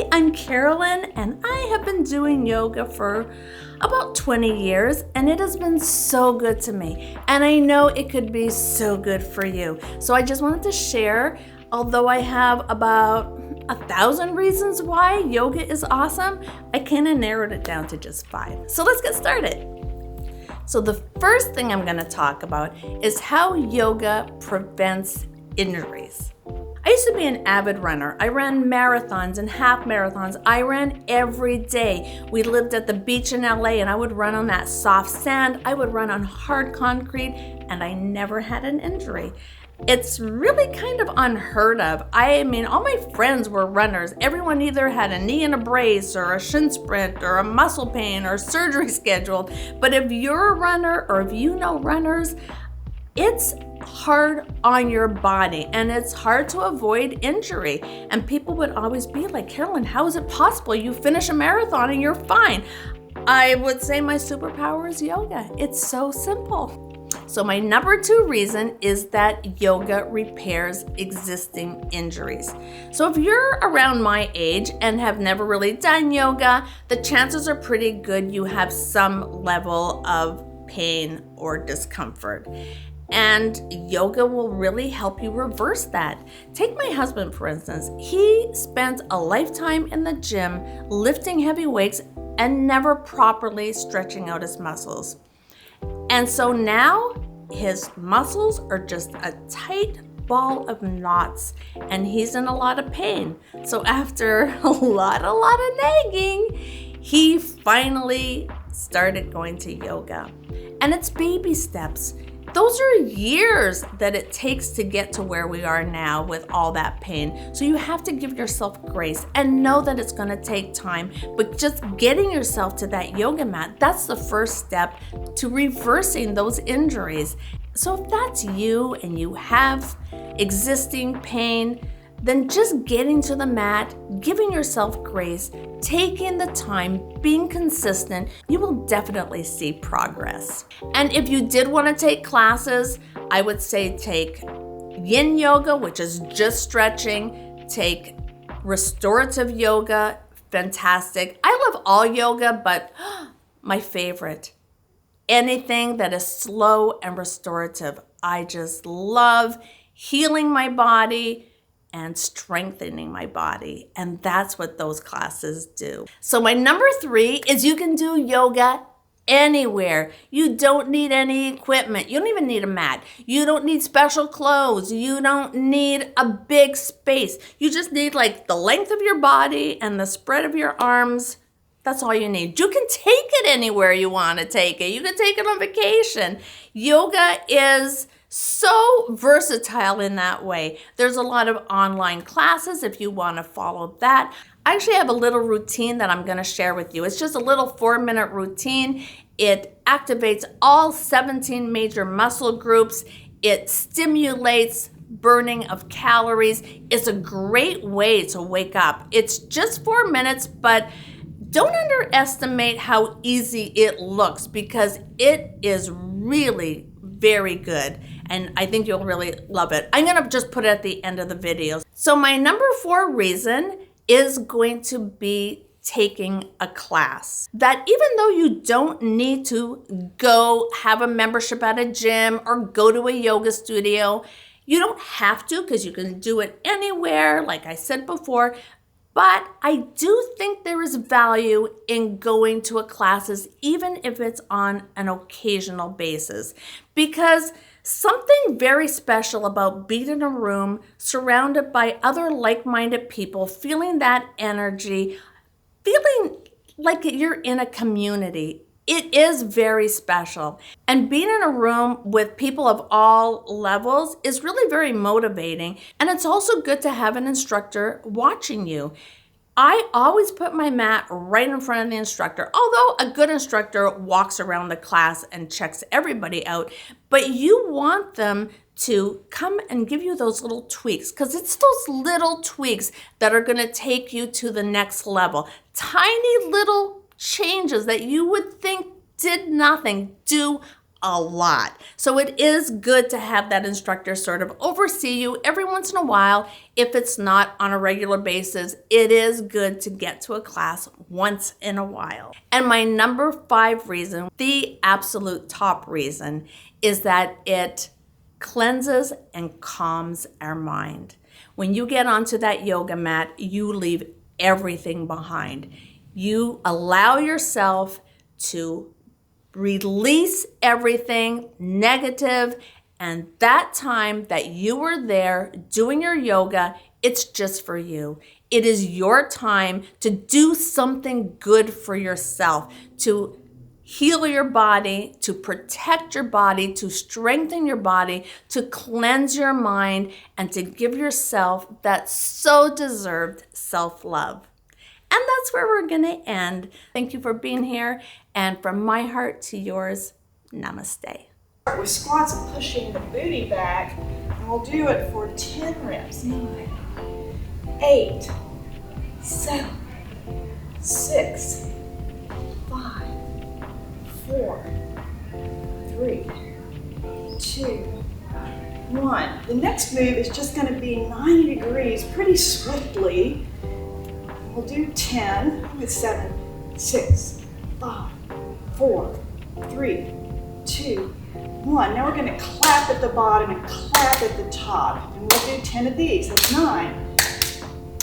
Hi, I'm Carolyn, and I have been doing yoga for about 20 years, and it has been so good to me. And I know it could be so good for you. So I just wanted to share, although I have about 1,000 reasons why yoga is awesome, I kind of narrowed it down to just 5. So let's get started. So the first thing I'm going to talk about is how yoga prevents injuries. I used to be an avid runner. I ran marathons and half marathons. I ran every day. We lived at the beach in LA, and I would run on that soft sand. I would run on hard concrete, and I never had an injury. It's really kind of unheard of. I mean, all my friends were runners. Everyone either had a knee in a brace or a shin splint or a muscle pain or surgery scheduled. But if you're a runner or if you know runners, it's hard on your body and it's hard to avoid injury. And people would always be like, Carolyn, how is it possible? You finish a marathon and you're fine. I would say my superpower is yoga. It's so simple. So my number 2 reason is that yoga repairs existing injuries. So if you're around my age and have never really done yoga, the chances are pretty good you have some level of pain or discomfort. And yoga will really help you reverse that. Take my husband, for instance. He spent a lifetime in the gym lifting heavy weights and never properly stretching out his muscles. And so now his muscles are just a tight ball of knots and he's in a lot of pain. So after a lot of nagging, he finally started going to yoga. And it's baby steps. Those are years that it takes to get to where we are now with all that pain. So you have to give yourself grace and know that it's going to take time. But just getting yourself to that yoga mat, that's the first step to reversing those injuries. So if that's you and you have existing pain, then just getting to the mat, giving yourself grace, taking the time, being consistent, you will definitely see progress. And if you did want to take classes, I would say take yin yoga, which is just stretching, take restorative yoga, fantastic. I love all yoga, but my favorite, anything that is slow and restorative. I just love healing my body and strengthening my body. And that's what those classes do. So my number 3 is you can do yoga anywhere. You don't need any equipment. You don't even need a mat. You don't need special clothes. You don't need a big space. You just need like the length of your body and the spread of your arms. That's all you need. You can take it anywhere you want to take it. You can take it on vacation. Yoga is so versatile in that way. There's a lot of online classes if you want to follow that. I actually have a little routine that I'm going to share with you. It's just a little 4-minute routine. It activates all 17 major muscle groups. It stimulates burning of calories. It's a great way to wake up. It's just 4 minutes, but don't underestimate how easy it looks because it is really very good. And I think you'll really love it. I'm gonna just put it at the end of the video. So my number 4 reason is going to be taking a class. That even though you don't need to go have a membership at a gym or go to a yoga studio, you don't have to because you can do it anywhere, like I said before. But I do think there is value in going to a classes, even if it's on an occasional basis, because something very special about being in a room surrounded by other like-minded people, feeling that energy, feeling like you're in a community. It is very special. And being in a room with people of all levels is really very motivating. And it's also good to have an instructor watching you. I always put my mat right in front of the instructor, although a good instructor walks around the class and checks everybody out. But you want them to come and give you those little tweaks, because it's those little tweaks that are going to take you to the next level. Tiny little changes that you would think did nothing do a lot. So it is good to have that instructor sort of oversee you every once in a while. If it's not on a regular basis, it is good to get to a class once in a while. And my number 5 reason, the absolute top reason, is that it cleanses and calms our mind. When you get onto that yoga mat, you leave everything behind. You allow yourself to release everything negative, and that time that you were there doing your yoga, it's just for you. It is your time to do something good for yourself, to heal your body, to protect your body, to strengthen your body, to cleanse your mind, and to give yourself that so deserved self-love. And that's where we're going to end. Thank you for being here. And from my heart to yours, namaste. With squats and pushing the booty back, and we'll do it for 10 reps. 9, 8, 7, 6, 5, 4, 3, 2, 1. The next move is just going to be 90 degrees pretty swiftly. We'll do 10 with 7, 6, 5, 4, 3, 2, 1. Now we're going to clap at the bottom and clap at the top. And we'll do 10 of these. That's 9,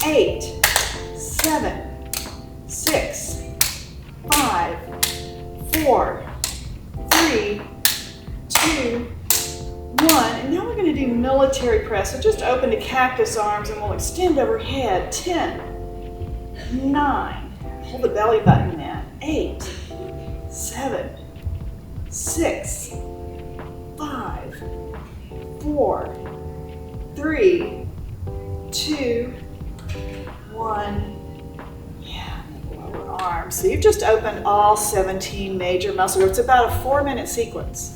8, 7, 6, 5, 4, 3, 2, 1. And now we're going to do military press. So just open to cactus arms and we'll extend overhead. 10, 9, hold the belly button in. 8, 7, 6, 5, 4, 3, 2, 1. Yeah, and the lower arms. So you've just opened all 17 major muscle groups. It's about a 4-minute sequence.